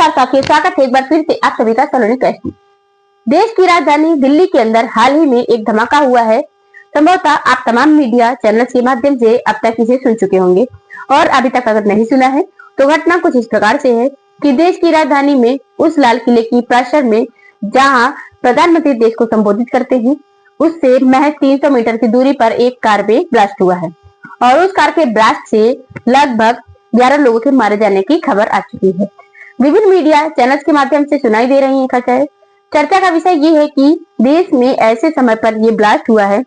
नमस्कार साथियों, स्वागत है एक बार फिर से आप सभी का सलोनी कैश में। देश की राजधानी दिल्ली के अंदर हाल ही में एक धमाका हुआ है। संभवतः आप तमाम मीडिया चैनल्स के माध्यम से अब तक इसे सुन चुके होंगे और अभी तक अगर नहीं सुना है तो घटना कुछ इस प्रकार से है कि देश की राजधानी में उस लाल किले की प्राचीर में जहां प्रधानमंत्री देश को संबोधित करते हैं उससे महज 300 मीटर की दूरी पर एक कार में ब्लास्ट हुआ है और उस कार के ब्लास्ट से लगभग 11 लोगों के मारे जाने की खबर आ चुकी है। विभिन्न मीडिया चैनल्स के माध्यम से सुनाई दे रही है। चर्चा का विषय ये है कि देश में ऐसे समय पर ये ब्लास्ट हुआ है।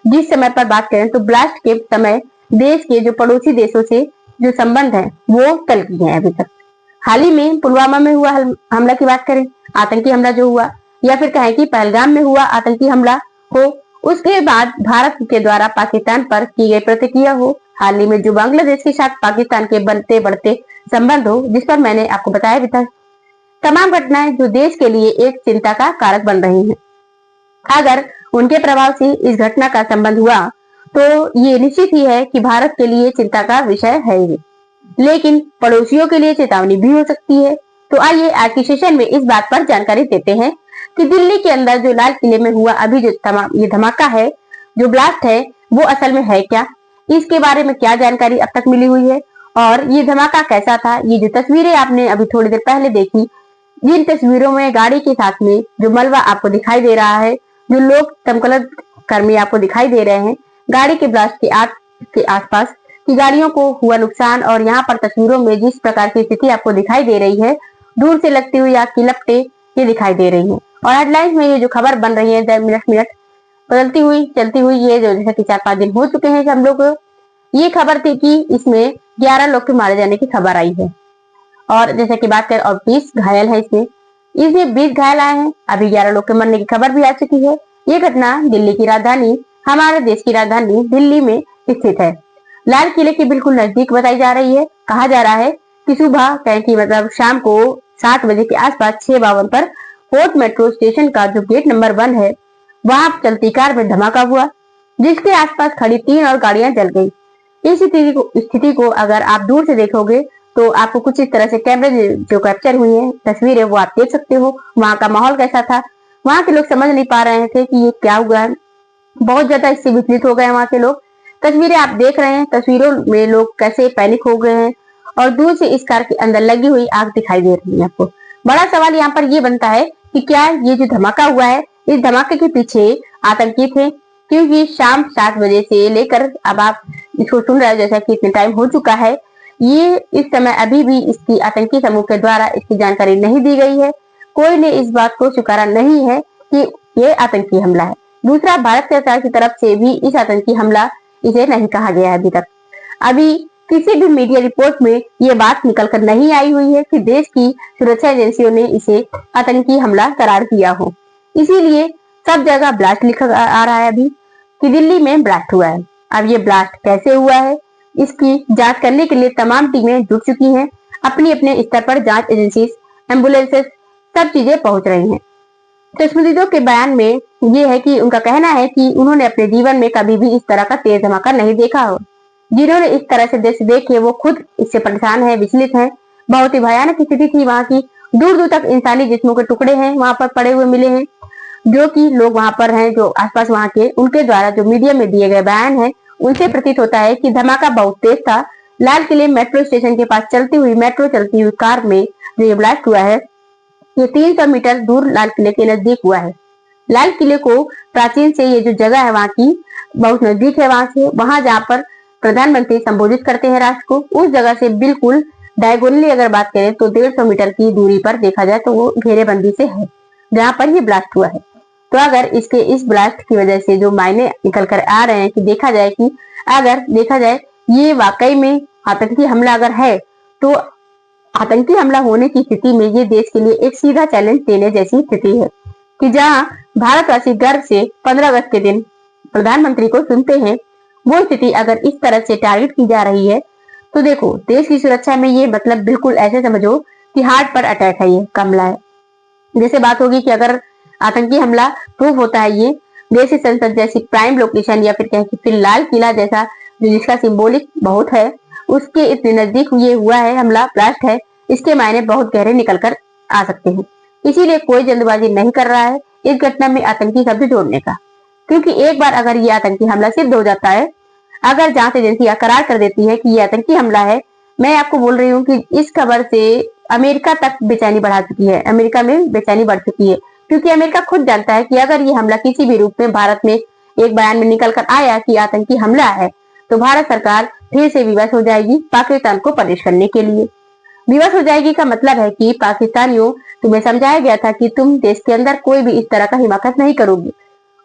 जिस समय पर बात करें तो ब्लास्ट के समय देश के जो पड़ोसी देशों से जो संबंध है वो टलकी है अभी तक। हाल ही में पुलवामा में हुआ हमला की बात करें, आतंकी हमला जो हुआ, या फिर कहें कि पहलगाम में हुआ आतंकी हमला हो, उसके बाद भारत के द्वारा पाकिस्तान पर की गई प्रतिक्रिया हो, हाल ही में जो बांग्लादेश के साथ पाकिस्तान के बनते बढ़ते संबंध हो, जिस पर मैंने आपको बताया भी था। तमाम घटनाएं जो देश के लिए एक चिंता का कारक बन रही हैं। अगर उनके प्रभाव से इस घटना का संबंध हुआ तो ये निश्चित ही है कि भारत के लिए चिंता का विषय है ही, लेकिन पड़ोसियों के लिए चेतावनी भी हो सकती है। तो आइए आज की सेशन में इस बात पर जानकारी देते हैं कि दिल्ली के अंदर जो लाल किले में हुआ अभी जो ये धमाका है, जो ब्लास्ट है, वो असल में है क्या, इसके बारे में क्या जानकारी अब तक मिली हुई है और ये धमाका कैसा था। ये जो तस्वीरें आपने अभी थोड़ी देर पहले देखी, जिन तस्वीरों में गाड़ी के साथ में जो मलबा आपको दिखाई दे रहा है, जो लोग दमकल कर्मी आपको दिखाई दे रहे हैं, गाड़ी के ब्लास्ट के आसपास की गाड़ियों को हुआ नुकसान, और यहाँ पर तस्वीरों में जिस प्रकार की स्थिति आपको दिखाई दे रही है, दूर से लगती हुई आग की लपटें ये दिखाई दे रही है। और हेडलाइंस में ये जो खबर बन रही है मिनट बदलती हुई चलती हुई, ये जो जैसा कि 4-5 दिन हो चुके हैं हम लोग, ये खबर थी कि इसमें 11 लोग के मारे जाने की खबर आई है और जैसे कि बात करें और 20 घायल है। इसमें 20 घायल आए हैं, अभी 11 लोग के मरने की खबर भी आ चुकी है। ये घटना दिल्ली की राजधानी, हमारे देश की राजधानी दिल्ली में स्थित है। लाल किले के बिल्कुल नजदीक बताई जा रही है। कहा जा रहा है कि सुबह कहें कि मतलब शाम को 7 बजे के आसपास 6:52 पर फोर्ट मेट्रो स्टेशन का जो गेट नंबर 1 है, वहां चलती कार में धमाका हुआ, जिसके आसपास खड़ी 3 और गाड़ियां जल गई। इस स्थिति को अगर आप दूर से देखोगे तो आपको कुछ इस तरह से कैमरे जो कैप्चर हुई है तस्वीरें वो आप देख सकते हो। वहां का माहौल कैसा था, वहां के लोग समझ नहीं पा रहे थे कि ये क्या हुआ है, बहुत ज्यादा इससे विचलित हो गए वहां के लोग। तस्वीरें आप देख रहे हैं, तस्वीरों में लोग कैसे पैनिक हो गए हैं और दूर से इस कार के अंदर लगी हुई आग दिखाई दे रही है आपको। बड़ा सवाल यहाँ पर ये बनता है कि क्या ये जो धमाका हुआ है, इस धमाके के पीछे आतंकी थे, क्योंकि शाम 7 बजे से लेकर अब आप इसको सुन रहे हो जैसा कि इतने टाइम हो चुका है, ये इस समय अभी भी इसकी आतंकी समूह के द्वारा इसकी जानकारी नहीं दी गई है। कोई ने इस बात को स्वीकारा नहीं है कि ये आतंकी हमला है। दूसरा, भारत सरकार की तरफ से भी इस आतंकी हमला इसे नहीं कहा गया है। अभी तक अभी किसी भी मीडिया रिपोर्ट में ये बात निकल कर नहीं आई हुई है कि देश की सुरक्षा एजेंसियों ने इसे आतंकी हमला करार दिया हो। इसीलिए सब जगह ब्लास्ट लिखा आ रहा है अभी कि दिल्ली में ब्लास्ट हुआ है। अब ये ब्लास्ट कैसे हुआ है, इसकी जांच करने के लिए तमाम टीमें जुट चुकी हैं। अपने अपने स्तर पर जांच एजेंसी, एम्बुलेंसेस, सब चीजें पहुंच रही हैं। तो स्मृतियों के बयान में ये है कि उनका कहना है कि उन्होंने अपने जीवन में कभी भी इस तरह का तेज धमाका नहीं देखा हो। जिन्होंने इस तरह से दृश्य देखे वो खुद इससे परेशान है, विचलित है। बहुत ही भयानक स्थिति थी वहां की। दूर दूर तक इंसानी जिस्मों के टुकड़े हैं वहां पर पड़े हुए मिले हैं, जो कि लोग वहां पर हैं, जो आसपास वहां के, उनके द्वारा जो मीडिया में दिए गए बयान है उनसे प्रतीत होता है कि धमाका बहुत तेज था। लाल किले मेट्रो स्टेशन के पास चलती हुई कार में जो ये ब्लास्ट हुआ है, ये 300 मीटर दूर लाल किले के नजदीक हुआ है। लाल किले को प्राचीन से ये जो जगह है वहां की बहुत नजदीक है, वहां जहाँ पर प्रधानमंत्री संबोधित करते हैं राष्ट्र को, उस जगह से बिल्कुल डायगोनली अगर बात करें तो 150 मीटर की दूरी पर देखा जाए तो वो घेरेबंदी से है जहाँ पर ये ब्लास्ट हुआ है। तो अगर इस ब्लास्ट की वजह से जो मायने निकल कर आ रहे हैं कि अगर देखा जाए ये वाकई में आतंकी हमला अगर है, तो आतंकी हमला होने की स्थिति में ये देश के लिए एक सीधा चैलेंज देने जैसी स्थिति है कि जहां भारतवासी गर्व से 15 अगस्त के दिन प्रधानमंत्री को सुनते हैं, वो स्थिति अगर इस तरह से टारगेट की जा रही है तो देखो देश की सुरक्षा में ये मतलब बिल्कुल ऐसे समझो कि हार्ट पर अटैक है, ये हमला है। जैसे बात होगी कि अगर आतंकी हमला प्रूव होता है, ये देश की संसद जैसी प्राइम लोकेशन या फिर कहें कि फिर लाल किला जैसा जो जिसका सिंबॉलिक बहुत है, उसके इतने नजदीक ये हुआ है हमला, ब्लास्ट है, इसके मायने बहुत गहरे निकल कर आ सकते हैं। इसीलिए कोई जल्दबाजी नहीं कर रहा है इस घटना में आतंकी शब्द जोड़ने का, क्योंकि एक बार अगर ये आतंकी हमला सिद्ध हो जाता है, अगर जांच एजेंसी करार कर देती है कि ये आतंकी हमला है, मैं आपको बोल रही हूँ कि इस खबर से अमेरिका तक बेचैनी बढ़ा चुकी है, अमेरिका में बेचैनी बढ़ चुकी है, क्योंकि अमेरिका खुद जानता है कि अगर ये हमला किसी भी रूप में भारत में एक बयान में निकल कर आया कि आतंकी हमला है, तो भारत सरकार फिर से विवश हो जाएगी पाकिस्तान को पनिश करने के लिए। विवश हो जाएगी का मतलब है कि पाकिस्तानियों, तुम्हें समझाया गया था कि तुम देश के अंदर कोई भी इस तरह का हिमाकत नहीं करोगे,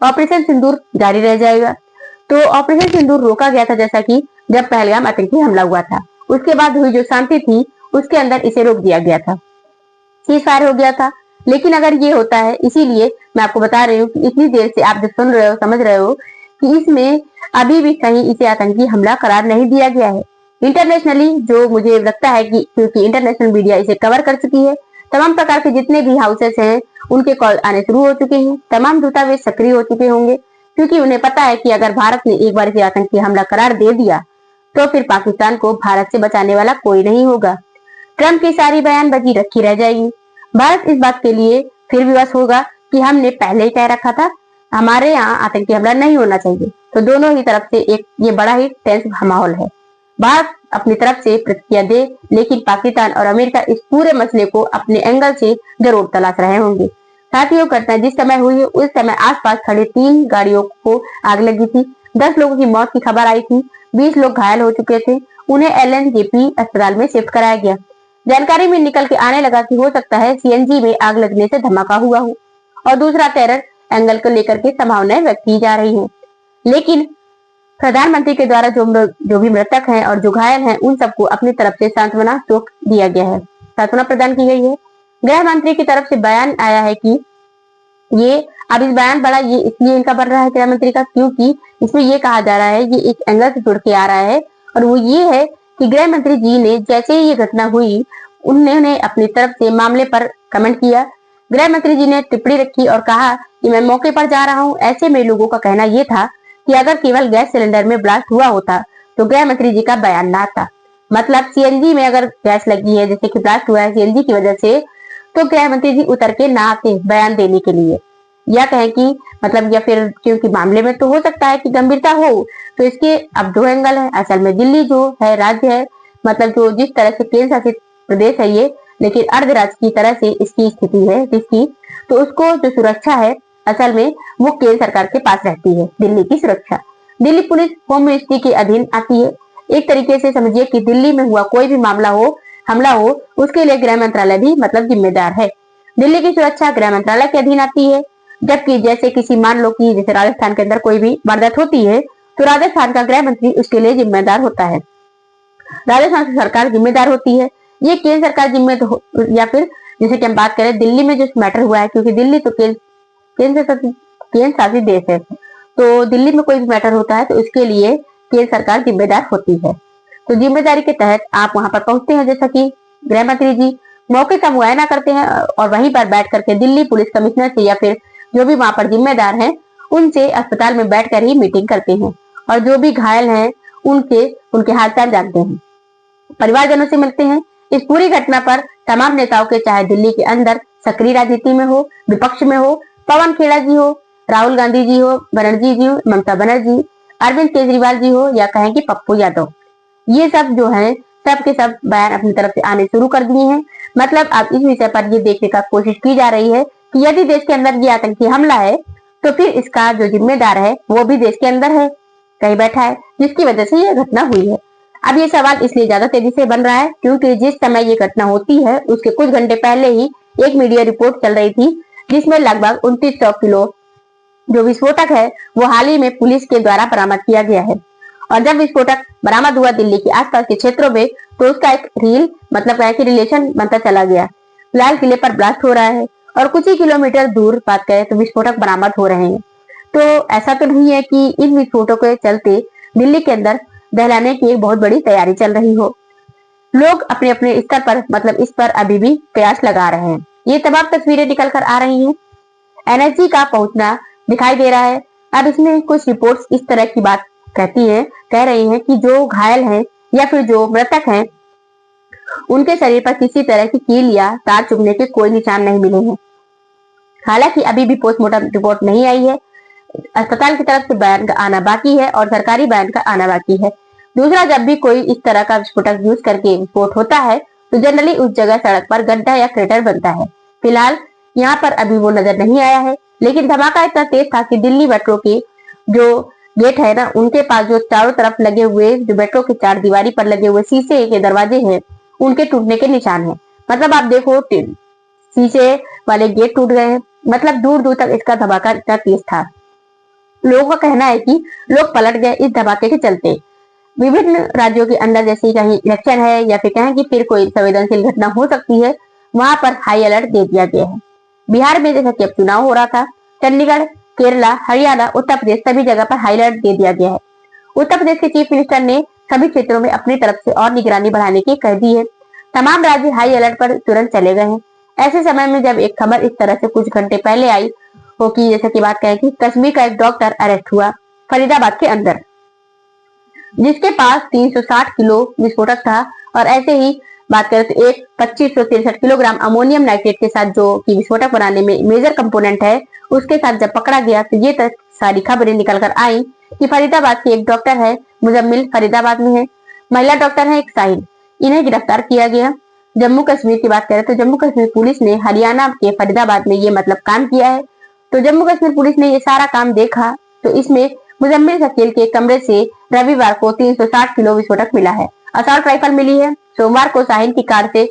ऑपरेशन सिंदूर जारी रह जाएगा। तो ऑपरेशन सिंदूर रोका गया था, जैसा कि जब पहलगाम आतंकी हमला हुआ था, उसके बाद हुई जो शांति थी उसके अंदर इसे रोक दिया गया था, सीज फायर हो गया था। लेकिन अगर ये होता है, इसीलिए मैं आपको बता रही हूँ कि इतनी देर से आप जो सुन रहे हो, समझ रहे हो कि इसमें अभी भी कहीं इसे आतंकी हमला करार नहीं दिया गया है। इंटरनेशनली जो मुझे लगता है कि क्योंकि इंटरनेशनल मीडिया इसे कवर कर चुकी है, तमाम प्रकार के जितने भी हाउसेस हैं उनके कॉल आने शुरू हो चुके हैं, तमाम दूतावास सक्रिय हो चुके होंगे, क्योंकि उन्हें पता है कि अगर भारत ने एक बार इसे आतंकी हमला करार दे दिया तो फिर पाकिस्तान को भारत से बचाने वाला कोई नहीं होगा। ट्रंप की सारी बयानबाजी रखी रह जाएगी। भारत इस बात के लिए फिर विवश होगा कि हमने पहले ही कह रखा था, हमारे यहाँ आतंकी हमला नहीं होना चाहिए। तो दोनों ही तरफ से एक ये बड़ा ही टेंस माहौल है। भारत अपनी तरफ से प्रतिक्रिया दे, लेकिन पाकिस्तान और अमेरिका इस पूरे मसले को अपने एंगल से जरूर तलाश रहे होंगे। साथियों, घटना जिस समय हुई है उस समय आसपास खड़े 3 गाड़ियों को आग लगी थी। 10 लोगों की मौत की खबर आई थी, 20 लोग घायल हो चुके थे, उन्हें LNJP अस्पताल में शिफ्ट कराया गया। जानकारी में निकल के आने लगा कि हो सकता है CNG में आग लगने से धमाका हुआ हो और दूसरा टेरर एंगल को लेकर के संभावनाएं व्यक्त की जा रही हैं। लेकिन प्रधानमंत्री के द्वारा जो भी मृतक हैं और जो घायल हैं उन सबको अपनी तरफ से सांत्वना टोक दिया गया है, सांत्वना प्रदान की गई है। गृह मंत्री की तरफ से बयान आया है कि ये अब इस बयान बड़ा ये इसलिए इनका बन रहा है गृह मंत्री का, क्योंकि इसमें ये कहा जा रहा है, ये एक एंगल से जुड़ के आ रहा है और वो ये है कि गृह मंत्री जी ने जैसे ही ये घटना हुई उन्होंने अपनी तरफ से मामले पर कमेंट किया। गृह मंत्री जी ने टिप्पणी रखी और कहा कि मैं मौके पर जा रहा हूँ। ऐसे में लोगों का कहना यह था कि अगर केवल गैस सिलेंडर में ब्लास्ट हुआ होता तो गृह मंत्री जी का बयान ना आता। मतलब CNG में अगर गैस लगी है, जैसे कि ब्लास्ट हुआ है CNG की वजह से, तो गृह मंत्री जी उतर के ना आते बयान देने के लिए, या कहें कि मतलब, या फिर क्योंकि मामले में तो हो सकता है कि गंभीरता हो, तो इसके अब 2 एंगल है। असल में दिल्ली जो है राज्य है, मतलब जो जिस तरह से केंद्र शासित प्रदेश है ये, लेकिन अर्ध राज्य की तरह से इसकी स्थिति है जिसकी, तो उसको जो सुरक्षा है असल में वो केंद्र सरकार के पास रहती है। दिल्ली की सुरक्षा दिल्ली पुलिस होम मिनिस्ट्री के अधीन आती है। एक तरीके से समझिए कि दिल्ली में हुआ कोई भी मामला हो, हमला हो, उसके लिए गृह मंत्रालय भी मतलब जिम्मेदार है। दिल्ली की सुरक्षा गृह मंत्रालय के अधीन आती है। जबकि जैसे किसी मान लो कि जैसे राजस्थान के अंदर कोई भी वारदात होती है तो राजस्थान का गृह मंत्री उसके लिए जिम्मेदार होता है, राजस्थान की सरकार जिम्मेदार होती है। ये केंद्र सरकार जिम्मेदार, या फिर जैसे कि हम बात करें दिल्ली में जो मैटर हुआ है, क्योंकि दिल्ली तो केंद्र शासित देश है, तो दिल्ली में कोई भी मैटर होता है तो उसके लिए केंद्र सरकार जिम्मेदार होती है। तो जिम्मेदारी के तहत आप वहां पर पहुंचते हैं, जैसा कि गृह मंत्री जी मौके का मुआयना करते हैं और वहीं पर बैठ करके दिल्ली पुलिस कमिश्नर से या फिर जो भी वहां पर जिम्मेदार हैं उनसे अस्पताल में बैठकर ही मीटिंग करते हैं और जो भी घायल हैं उनके हालचाल जानते हैं, परिवारजनों से मिलते हैं। इस पूरी घटना पर तमाम नेताओं के, चाहे दिल्ली के अंदर सक्रिय राजनीति में हो, विपक्ष में हो, पवन खेड़ा जी हो, राहुल गांधी जी हो, बनर्जी जी हो, ममता बनर्जी, अरविंद केजरीवाल जी हो, या कहें कि पप्पू यादव, ये सब जो है सब के सब बयान अपनी तरफ से आने शुरू कर दिए हैं। मतलब अब इस विषय पर ये देखने का कोशिश की जा रही है कि यदि देश के अंदर ये आतंकी हमला है तो फिर इसका जो जिम्मेदार है वो भी देश के अंदर है, कहीं बैठा है, जिसकी वजह से ये घटना हुई है। अब ये सवाल इसलिए ज्यादा तेजी से बन रहा है क्योंकि जिस समय ये घटना होती है उसके कुछ घंटे पहले ही एक मीडिया रिपोर्ट चल रही थी जिसमें लगभग 2900 किलो जो विस्फोटक है वो हाल ही में पुलिस के द्वारा बरामद किया गया है। और जब विस्फोटक बरामद हुआ दिल्ली के आसपास के क्षेत्रों में तो उसका एक रील मतलब रिलेशन बनता चला गया। लाल किले पर ब्लास्ट हो रहा है और कुछ ही किलोमीटर दूर बात करें तो विस्फोटक बरामद हो रहे हैं। तो ऐसा तो नहीं है कि इन विस्फोटों के चलते दिल्ली के अंदर दहलाने की एक बहुत बड़ी तैयारी चल रही हो। लोग अपने अपने स्तर पर मतलब इस पर अभी भी प्रयास लगा रहे हैं। ये तमाम तस्वीरें निकल कर आ रही हैं, एनर्जी का पहुंचना दिखाई दे रहा है। अब इसमें कुछ रिपोर्ट्स इस तरह की बात कह रही हैं कि जो घायल हैं या फिर जो मृतक हैं उनके शरीर पर किसी तरह की कील या तार चुभने के कोई निशान नहीं मिले हैं। हालांकि अभी भी पोस्टमार्टम रिपोर्ट नहीं आई है। अस्पताल की तरफ से बयान का आना बाकी है और सरकारी बयान का आना बाकी है। दूसरा, जब भी कोई इस तरह का विस्फोटक यूज करके विस्फोट होता है तो जनरली उस जगह सड़क पर गड्ढा या क्रेटर बनता है। फिलहाल यहाँ पर अभी वो नजर नहीं आया है, लेकिन धमाका इतना तेज था कि दिल्ली मेट्रो के जो गेट है ना, उनके पास जो चारों तरफ लगे हुए जो मेट्रो की चार दीवारी पर लगे हुए शीशे के दरवाजे हैं, उनके टूटने के निशान है। मतलब आप देखो, शीशे वाले गेट टूट गए हैं। मतलब दूर दूर तक इसका धमाका इतना तेज था। लोगों का कहना है कि लोग पलट गए इस धमाके के चलते। विभिन्न राज्यों के अंदर, जैसे कहीं इलेक्शन है या फिर कहें कि फिर कोई संवेदनशील घटना हो सकती है, वहां पर हाई अलर्ट दे दिया गया है। बिहार में जैसा कि अब चुनाव हो रहा था, चंडीगढ़, केरला, हरियाणा, उत्तर प्रदेश सभी जगह पर हाई अलर्ट दे दिया गया है। उत्तर प्रदेश के चीफ मिनिस्टर ने सभी क्षेत्रों में अपनी तरफ से और निगरानी बढ़ाने की कह दी है। तमाम राज्य हाई अलर्ट पर तुरंत चले गए हैं। ऐसे समय में जब एक खबर इस तरह से कुछ घंटे पहले आई हो कि जैसे की बात करें कि कश्मीर का एक डॉक्टर अरेस्ट हुआ फरीदाबाद के अंदर, जिसके पास 360 किलो विस्फोटक था। और ऐसे ही बात करें तो एक 2563 किलोग्राम अमोनियम नाइट्रेट के साथ, जो कि विस्फोटक बनाने में मेजर कंपोनेंट है, उसके साथ जब पकड़ा गया तो ये तक सारी खबरें निकल कर आई कि फरीदाबाद के एक डॉक्टर है मुजम्मिल, फरीदाबाद में है। महिला डॉक्टर है एक साहिल, इन्हें गिरफ्तार किया गया। जम्मू कश्मीर की बात करें तो जम्मू कश्मीर पुलिस ने हरियाणा के फरीदाबाद में ये मतलब काम किया है। तो जम्मू कश्मीर पुलिस ने ये सारा काम देखा तो इसमें मुजम्मिल शकील के कमरे से रविवार को 360 किलो विस्फोटक मिला है। असॉल्ट राइफल मिली है। सोमवार को साहिल की कार से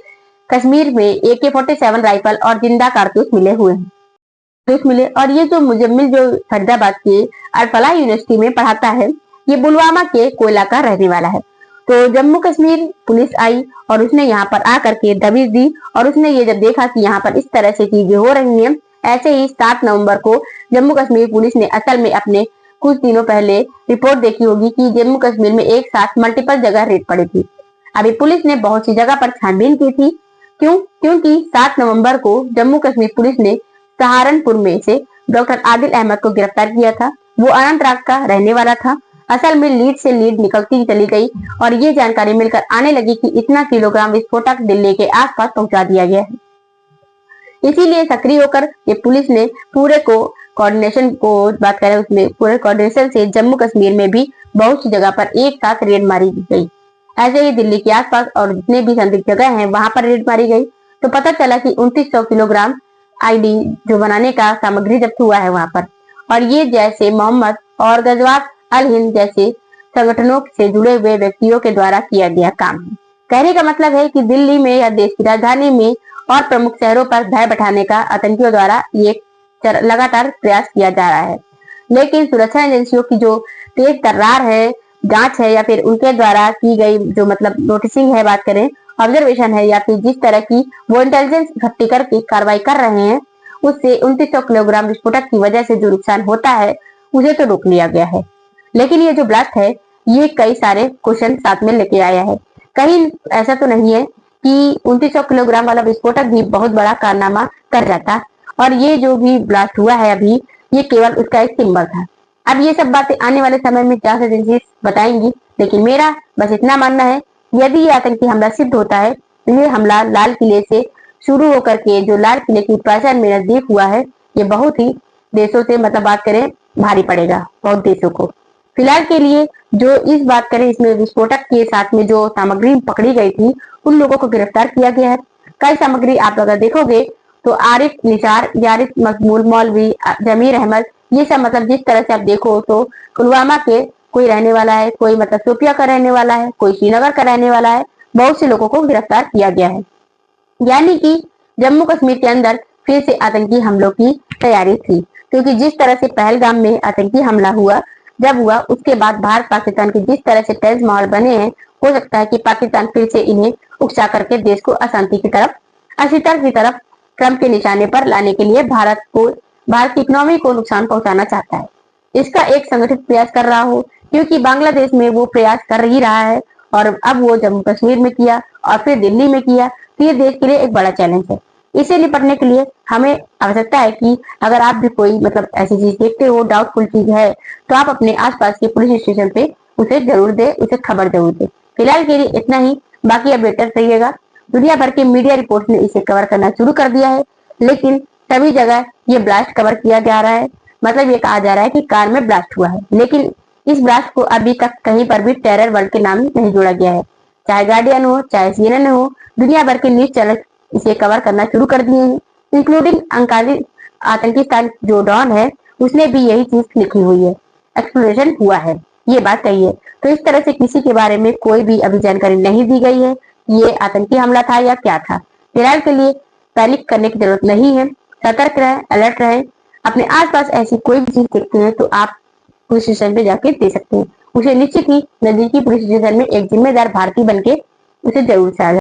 कश्मीर में AK-47 राइफल और जिंदा कारतूस मिले हुए हैं। और ये जो मुजम्मिल जो फरीदाबाद के अल-फलाह यूनिवर्सिटी में पढ़ाता है, ये पुलवामा के कोयला का रहने वाला है। तो जम्मू कश्मीर पुलिस आई और उसने यहाँ पर आकर के दबिश दी और उसने ये जब देखा कि यहाँ पर इस तरह से चीजें हो रही हैं, ऐसे ही 7 नवंबर को जम्मू कश्मीर पुलिस ने असल में अपने कुछ दिनों पहले रिपोर्ट देखी होगी कि जम्मू कश्मीर में एक साथ मल्टीपल जगह रेड पड़ी थी। अभी पुलिस ने बहुत सी जगह पर छानबीन की थी। क्योंकि 7 नवंबर को जम्मू कश्मीर पुलिस ने सहारनपुर में से डॉक्टर आदिल अहमद को गिरफ्तार किया था। वो अनंतनाग का रहने वाला था। असल में लीड से लीड निकलती चली गई और ये जानकारी मिलकर आने लगी कि इतना किलोग्राम विस्फोटक दिल्ली के आसपास पहुंचा दिया गया है। इसीलिए सक्रिय होकर ये पुलिस ने पूरे कोऑर्डिनेशन को बात करें, उसमें पूरे कोऑर्डिनेशन से जम्मू कश्मीर में भी बहुत सी जगह पर एक साथ रेड मारी गई। ऐसे ही दिल्ली के आसपास और जितने भी संदिग्ध जगह हैं वहां पर रेड मारी गई। तो पता चला कि 2900 किलोग्राम आईडी जो बनाने का सामग्री जब्त हुआ है वहां पर। और ये जैसे मोहम्मद और गजवात अल हिंद जैसे संगठनों से जुड़े हुए व्यक्तियों के द्वारा किया गया काम है। कहने का मतलब है कि दिल्ली में या देश की राजधानी में और प्रमुख शहरों पर भय बैठाने का आतंकियों द्वारा ये लगातार प्रयास किया जा रहा है। लेकिन सुरक्षा एजेंसियों की जो तेज तर्रार है, जांच है या फिर उनके द्वारा की गई जो मतलब नोटिसिंग है, बात करें ऑब्जर्वेशन है, या फिर जिस तरह की वो इंटेलिजेंस इकट्ठी करके कार्रवाई कर रहे हैं, उससे 2900 किलोग्राम विस्फोटक की वजह से जो नुकसान होता है उसे तो रोक लिया गया है। लेकिन ये जो ब्लास्ट है ये कई सारे क्वेश्चन साथ में लेके आया है। कहीं ऐसा तो नहीं है कि 2900 किलोग्राम वाला विस्फोटक भी बहुत बड़ा कारनामा कर जाता, और ये जो भी ब्लास्ट हुआ है अभी, ये केवल उसका एक सिंबल था। अब ये सब बातें आने वाले समय में जांच एजेंसी बताएंगी, लेकिन मेरा बस इतना मानना है, यदि ये आतंकी हमला सिद्ध होता है तो ये हमला लाल किले से शुरू होकर के जो लाल किले की उत्तराखंड में नजदीक हुआ है, ये बहुत ही देशों से मतलब बात करें भारी पड़ेगा, बहुत देशों को। फिलहाल के लिए जो इस बात करें, इसमें विस्फोटक के साथ में जो सामग्री पकड़ी गई थी उन लोगों को गिरफ्तार किया गया है। कई सामग्री आप अगर देखोगे तो आरिफ निसार, यारिफ मकबूल, मौलवी जमीर अहमद, ये सब मतलब जिस तरह से आप देखो तो पुलवामा के कोई रहने वाला है, कोई मतलब शोपिया का रहने वाला है, कोई श्रीनगर का रहने वाला है, बहुत से लोगों को गिरफ्तार किया गया है। यानी कि जम्मू कश्मीर के अंदर फिर से आतंकी हमलों की तैयारी थी, क्योंकि जिस तरह से पहलगाम में आतंकी हमला हुआ उसके बाद भारत पाकिस्तान के जिस तरह से टेंस माहौल बने हैं, हो सकता है कि पाकिस्तान फिर से इन्हें उकसा करके देश को अशांति की तरफ, अस्थिरता की तरफ, ट्रंप के निशाने पर लाने के लिए भारत की इकोनॉमी को नुकसान पहुंचाना चाहता है। इसका एक संगठित प्रयास कर रहा हो, क्योंकि बांग्लादेश में वो प्रयास कर ही रहा है और अब वो जम्मू कश्मीर में किया और फिर दिल्ली में किया, तो ये देश के लिए एक बड़ा चैलेंज है। इसे निपटने के लिए हमें आवश्यकता है कि अगर आप भी कोई मतलब ऐसी चीज देखते हो, डाउटफुल चीज है, तो आप अपने आसपास के पुलिस स्टेशन पे उसे जरूर दे, उसे खबर जरूर दे। फिलहाल के लिए इतना ही, बाकी अब बेटर रहिएगा। दुनिया भर के मीडिया रिपोर्ट ने इसे कवर करना शुरू कर दिया है, लेकिन सभी जगह ये ब्लास्ट कवर किया जा रहा है। मतलब ये कहा जा रहा है कि कार में ब्लास्ट हुआ है, लेकिन इस ब्लास्ट को अभी तक कहीं पर भी टेरर वर्ल्ड के नाम नहीं जोड़ा गया है। चाहे गार्डियन हो, चाहे CNN हो, दुनिया भर के न्यूज चैनल इसे कवर करना शुरू कर दिए हैं, इंक्लूडिंग आतंकी स्थान जो डॉन है, उसने भी यही चीज लिखी हुई है, एक्सप्लोजन हुआ है, ये बात कही है। तो इस तरह से किसी के बारे में कोई भी अभी जानकारी नहीं दी गई है, ये आतंकी हमला था या क्या था। फिलहाल के लिए पैनिक करने की जरूरत नहीं है, सतर्क रहें, अलर्ट रहें। अपने आसपास ऐसी कोई भी चीज देखते हैं तो आप पुलिस स्टेशन पे जाके दे सकते हैं। उसे निश्चित ही नजदीकी पुलिस स्टेशन में एक जिम्मेदार भारतीय बनके उसे जरूर साझा